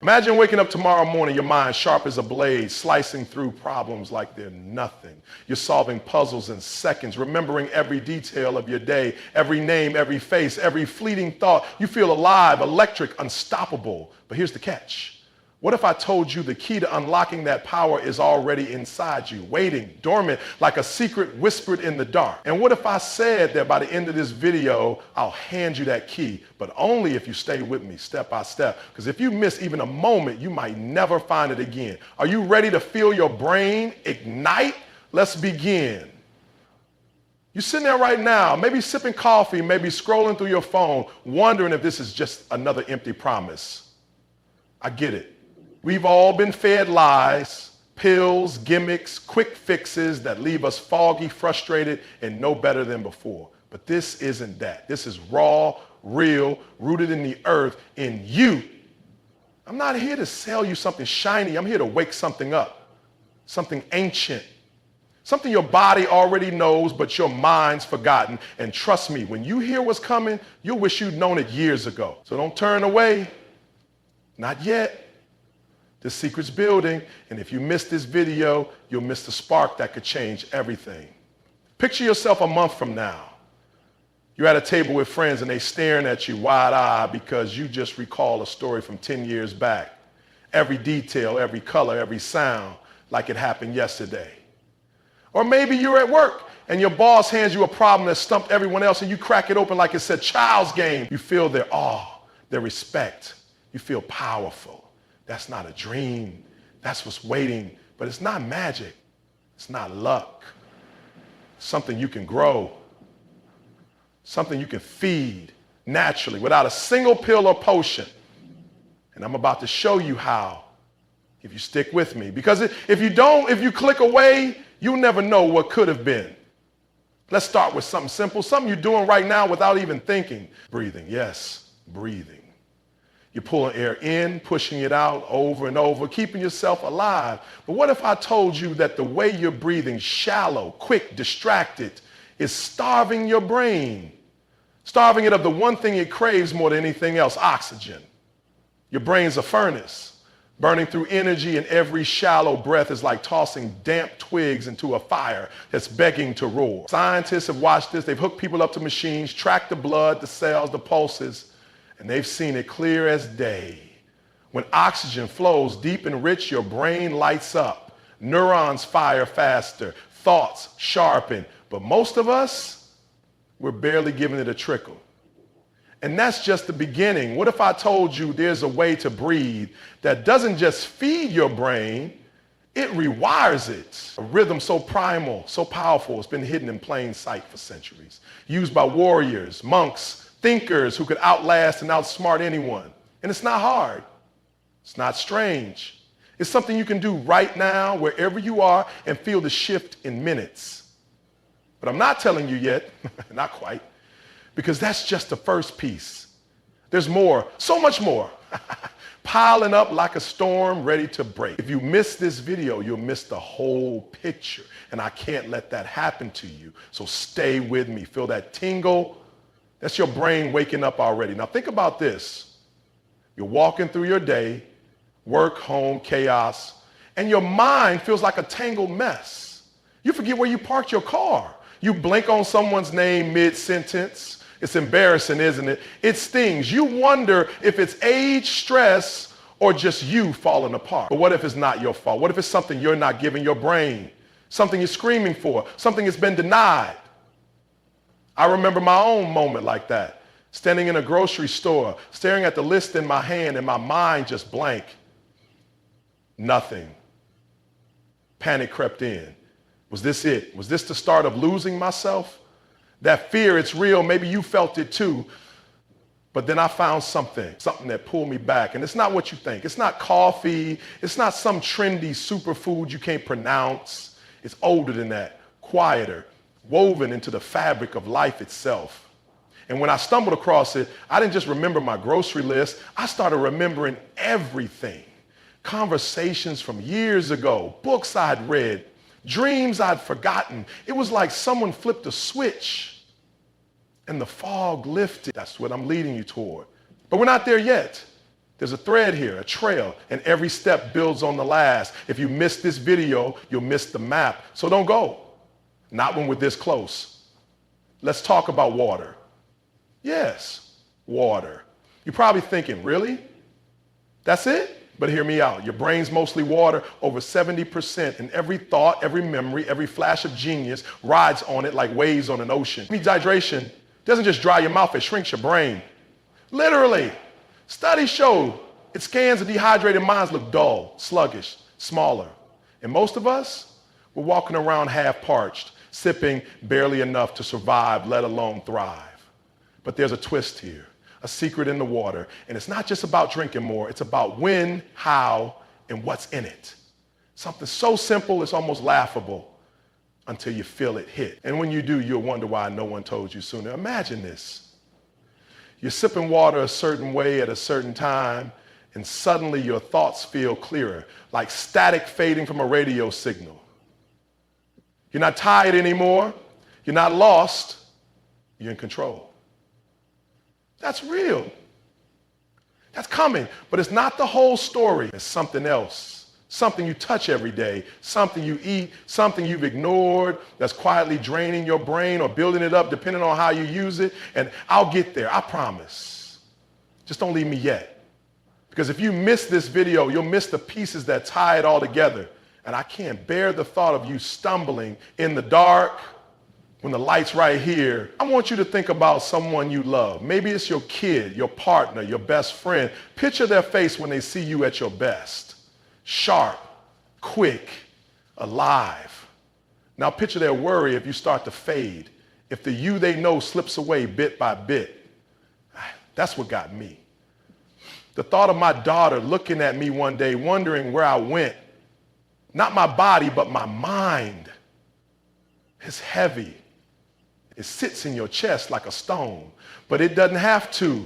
Imagine waking up tomorrow morning, your mind sharp as a blade, slicing through problems like they're nothing. You're solving puzzles in seconds, remembering every detail of your day, every name, every face, every fleeting thought. You feel alive, electric, unstoppable. But here's the catch. What if I told you the key to unlocking that power is already inside you, waiting, dormant, like a secret whispered in the dark? And what if I said that by the end of this video, I'll hand you that key, but only if you stay with me step by step? Because if you miss even a moment, you might never find it again. Are you ready to feel your brain ignite? Let's begin. You're sitting there right now, maybe sipping coffee, maybe scrolling through your phone, wondering if this is just another empty promise. I get it. We've all been fed lies, pills, gimmicks, quick fixes that leave us foggy, frustrated, and no better than before. But this isn't that. This is raw, real, rooted in the earth, in you. I'm not here to sell you something shiny. I'm here to wake something up, something ancient, something your body already knows, but your mind's forgotten. And trust me, when you hear what's coming, you'll wish you'd known it years ago. So don't turn away. Not yet. The secret's building, and if you miss this video, you'll miss the spark that could change everything. Picture yourself a month from now. You're at a table with friends and they're staring at you wide-eyed because you just recall a story from 10 years back. Every detail, every color, every sound, like it happened yesterday. Or maybe you're at work and your boss hands you a problem that stumped everyone else and you crack it open like it's a child's game. You feel their awe, their respect. You feel powerful. That's not a dream. That's what's waiting. But it's not magic. It's not luck. It's something you can grow. Something you can feed naturally without a single pill or potion. And I'm about to show you how if you stick with me. Because if you click away, you'll never know what could have been. Let's start with something simple, something you're doing right now without even thinking. Breathing, yes, breathing. You're pulling air in, pushing it out over and over, keeping yourself alive. But what if I told you that the way you're breathing, shallow, quick, distracted, is starving your brain, starving it of the one thing it craves more than anything else, oxygen. Your brain's a furnace, burning through energy, and every shallow breath is like tossing damp twigs into a fire that's begging to roar. Scientists have watched this. They've hooked people up to machines, tracked the blood, the cells, the pulses, and they've seen it clear as day. When oxygen flows deep and rich, your brain lights up. Neurons fire faster. Thoughts sharpen. But most of us, we're barely giving it a trickle. And that's just the beginning. What if I told you there's a way to breathe that doesn't just feed your brain, it rewires it? A rhythm so primal, so powerful, it's been hidden in plain sight for centuries. Used by warriors, monks, thinkers who could outlast and outsmart anyone. And it's not hard. It's not strange. It's something you can do right now, wherever you are, and feel the shift in minutes. But I'm not telling you yet, not quite, because that's just the first piece. There's more, so much more, piling up like a storm ready to break. If you miss this video, you'll miss the whole picture, and I can't let that happen to you. So stay with me. Feel that tingle. That's your brain waking up already. Now think about this. You're walking through your day, work, home, chaos, and your mind feels like a tangled mess. You forget where you parked your car. You blink on someone's name mid-sentence. It's embarrassing, isn't it? It stings. You wonder if it's age, stress, or just you falling apart. But what if it's not your fault? What if it's something you're not giving your brain? Something you're screaming for, something that's been denied. I remember my own moment like that, standing in a grocery store, staring at the list in my hand and my mind just blank. Nothing. Panic crept in. Was this it? Was this the start of losing myself? That fear, it's real. Maybe you felt it too. But then I found something that pulled me back. And it's not what you think. It's not coffee. It's not some trendy superfood you can't pronounce. It's older than that, quieter, woven into the fabric of life itself. And when I stumbled across it, I didn't just remember my grocery list. I started remembering everything. Conversations from years ago, books I'd read, dreams I'd forgotten. It was like someone flipped a switch and the fog lifted. That's what I'm leading you toward. But we're not there yet. There's a thread here, a trail, and every step builds on the last. If you miss this video, you'll miss the map. So don't go. Not when we're this close. Let's talk about water. Yes, water. You're probably thinking, really? That's it? But hear me out. Your brain's mostly water, over 70%, and every thought, every memory, every flash of genius rides on it like waves on an ocean. Dehydration doesn't just dry your mouth, it shrinks your brain. Literally. Studies show it scans of dehydrated minds look dull, sluggish, smaller. And most of us, we're walking around half parched, sipping barely enough to survive, let alone thrive. But there's a twist here, a secret in the water. And it's not just about drinking more, it's about when, how, and what's in it. Something so simple it's almost laughable until you feel it hit. And when you do, you'll wonder why no one told you sooner. Imagine this. You're sipping water a certain way at a certain time, and suddenly your thoughts feel clearer, like static fading from a radio signal. You're not tired anymore. You're not lost. You're in control. That's real. That's coming, but it's not the whole story. It's something else. Something you touch every day, something you eat, something you've ignored that's quietly draining your brain or building it up depending on how you use it. And I'll get there, I promise. Just don't leave me yet. Because if you miss this video, you'll miss the pieces that tie it all together. And I can't bear the thought of you stumbling in the dark when the light's right here. I want you to think about someone you love. Maybe it's your kid, your partner, your best friend. Picture their face when they see you at your best. Sharp, quick, alive. Now picture their worry if you start to fade, if the you they know slips away bit by bit. That's what got me. The thought of my daughter looking at me one day, wondering where I went. Not my body, but my mind. It's heavy. It sits in your chest like a stone, but it doesn't have to.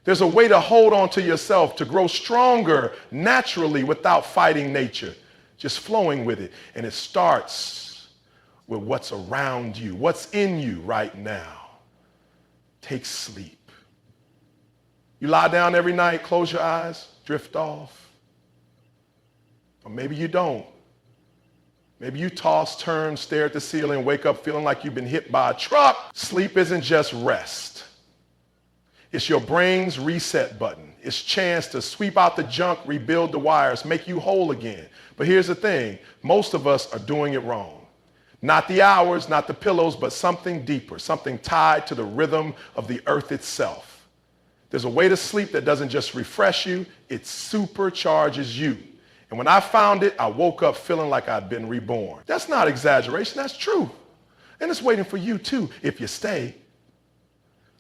There's a way to hold on to yourself, to grow stronger naturally without fighting nature, just flowing with it. And it starts with what's around you, what's in you right now. Take sleep. You lie down every night, close your eyes, drift off. Or maybe you don't. Maybe you toss, turn, stare at the ceiling, and wake up feeling like you've been hit by a truck. Sleep isn't just rest. It's your brain's reset button. It's chance to sweep out the junk, rebuild the wires, make you whole again. But here's the thing, most of us are doing it wrong. Not the hours, not the pillows, but something deeper, something tied to the rhythm of the earth itself. There's a way to sleep that doesn't just refresh you, it supercharges you. And when I found it, I woke up feeling like I'd been reborn. That's not exaggeration, that's true. And it's waiting for you too, if you stay.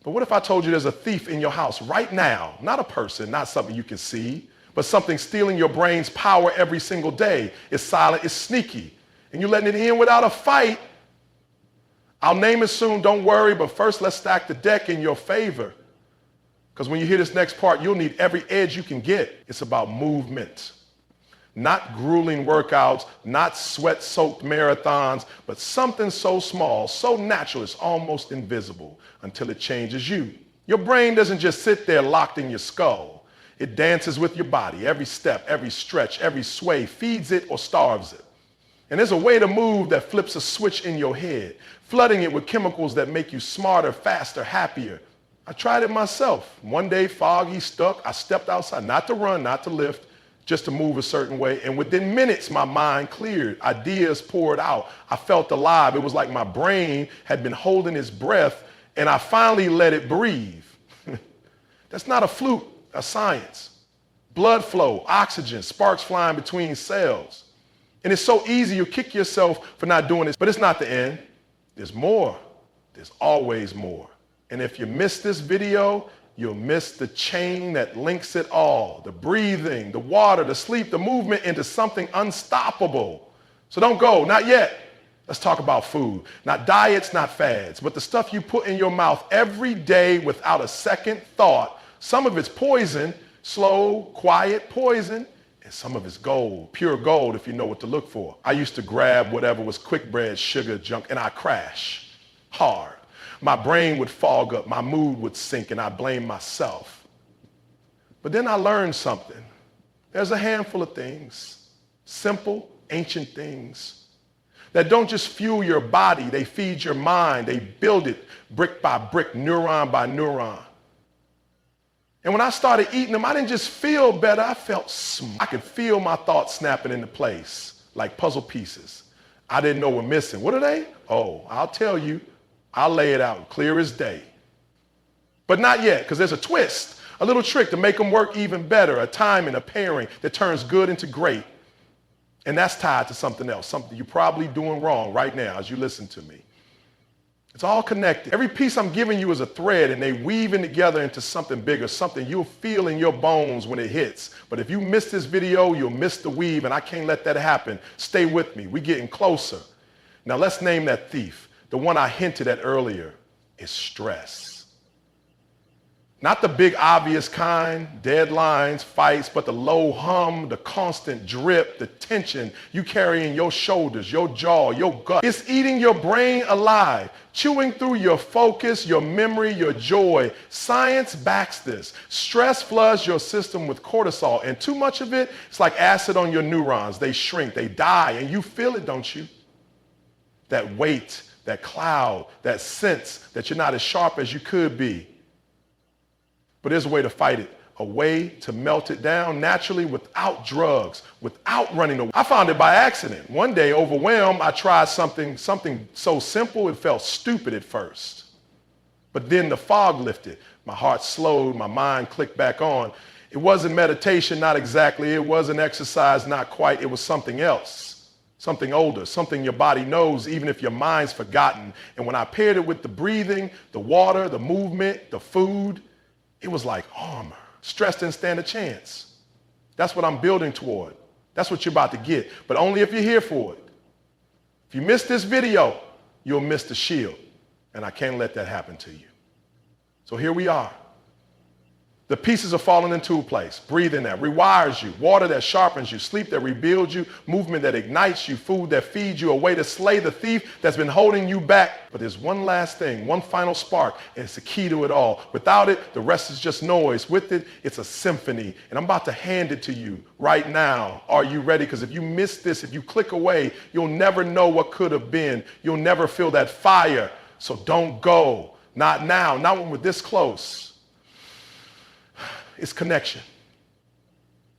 But what if I told you there's a thief in your house right now? Not a person, not something you can see, but something stealing your brain's power every single day. It's silent, it's sneaky, and you're letting it in without a fight. I'll name it soon, don't worry, but first let's stack the deck in your favor. Because when you hear this next part, you'll need every edge you can get. It's about movement. Not grueling workouts, not sweat-soaked marathons, but something so small, so natural, it's almost invisible until it changes you. Your brain doesn't just sit there locked in your skull. It dances with your body. Every step, every stretch, every sway feeds it or starves it. And there's a way to move that flips a switch in your head, flooding it with chemicals that make you smarter, faster, happier. I tried it myself. One day, foggy, stuck, I stepped outside, not to run, not to lift, just to move a certain way. And within minutes, my mind cleared. Ideas poured out. I felt alive. It was like my brain had been holding its breath, and I finally let it breathe. That's not a fluke, that's science. Blood flow, oxygen, sparks flying between cells. And it's so easy, you kick yourself for not doing this, but it's not the end. There's more. There's always more. And if you miss this video, you'll miss the chain that links it all. The breathing, the water, the sleep, the movement into something unstoppable. So don't go, not yet. Let's talk about food. Not diets, not fads, but the stuff you put in your mouth every day without a second thought. Some of it's poison, slow, quiet poison, and some of it's gold, pure gold if you know what to look for. I used to grab whatever was quick bread, sugar, junk, and I'd crash hard. My brain would fog up, my mood would sink, and I'd blame myself. But then I learned something. There's a handful of things, simple, ancient things, that don't just fuel your body, they feed your mind, they build it brick by brick, neuron by neuron. And when I started eating them, I didn't just feel better, I felt smart. I could feel my thoughts snapping into place like puzzle pieces. I didn't know were missing. What are they? Oh, I'll tell you. I'll lay it out clear as day. But not yet, because there's a twist, a little trick to make them work even better, a timing, a pairing that turns good into great. And that's tied to something else, something you're probably doing wrong right now as you listen to me. It's all connected. Every piece I'm giving you is a thread, and they weave in together into something bigger, something you'll feel in your bones when it hits. But if you miss this video, you'll miss the weave, and I can't let that happen. Stay with me. We're getting closer. Now let's name that thief. The one I hinted at earlier is stress. Not the big obvious kind, deadlines, fights, but the low hum, the constant drip, the tension you carry in your shoulders, your jaw, your gut. It's eating your brain alive, chewing through your focus, your memory, your joy. Science backs this. Stress floods your system with cortisol, and too much of it, it's like acid on your neurons. They shrink, they die, and you feel it, don't you? That weight, that cloud, that sense that you're not as sharp as you could be. But there's a way to fight it, a way to melt it down naturally without drugs, without running away. I found it by accident. One day, overwhelmed, I tried something so simple it felt stupid at first. But then the fog lifted. My heart slowed, my mind clicked back on. It wasn't meditation, not exactly. It wasn't exercise, not quite. It was something else, something older, something your body knows even if your mind's forgotten. And when I paired it with the breathing, the water, the movement, the food, it was like armor. Stress didn't stand a chance. That's what I'm building toward. That's what you're about to get, but only if you're here for it. If you miss this video, you'll miss the shield, and I can't let that happen to you. So here we are. The pieces are falling into place. Breathing that rewires you, water that sharpens you, sleep that rebuilds you, movement that ignites you, food that feeds you, a way to slay the thief that's been holding you back. But there's one last thing, one final spark, and it's the key to it all. Without it, the rest is just noise. With it, it's a symphony, and I'm about to hand it to you right now. Are you ready? Because if you miss this, if you click away, you'll never know what could have been. You'll never feel that fire. So don't go. Not now, not when we're this close. It's connection.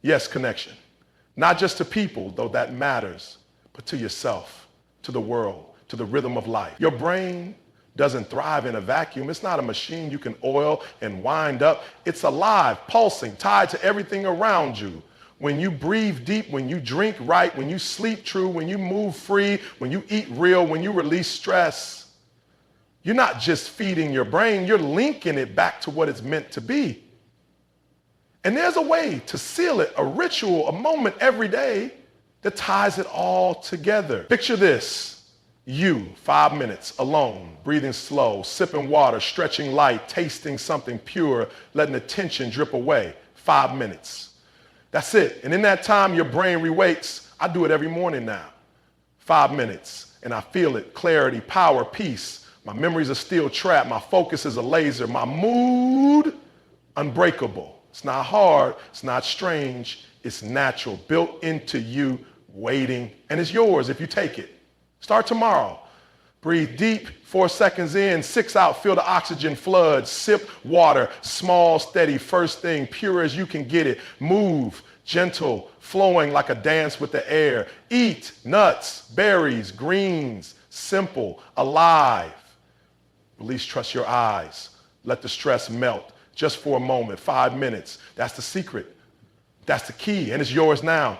Yes, connection. Not just to people, though that matters, but to yourself, to the world, to the rhythm of life. Your brain doesn't thrive in a vacuum. It's not a machine you can oil and wind up. It's alive, pulsing, tied to everything around you. When you breathe deep, when you drink right, when you sleep true, when you move free, when you eat real, when you release stress, you're not just feeding your brain, you're linking it back to what it's meant to be. And there's a way to seal it, a ritual, a moment every day that ties it all together. Picture this, you, 5 minutes, alone, breathing slow, sipping water, stretching light, tasting something pure, letting the tension drip away. 5 minutes. That's it. And in that time, your brain re-wakes. I do it every morning now. 5 minutes, and I feel it, clarity, power, peace. My memories are still trapped. My focus is a laser. My mood, unbreakable. It's not hard, it's not strange, it's natural, built into you, waiting, and it's yours if you take it. Start tomorrow. Breathe deep, 4 seconds in, 6 out, feel the oxygen flood, sip water, small, steady, first thing, pure as you can get it. Move, gentle, flowing like a dance with the air. Eat nuts, berries, greens, simple, alive. Release, trust your eyes. Let the stress melt. Just for a moment, 5 minutes. That's the secret. That's the key, and it's yours now.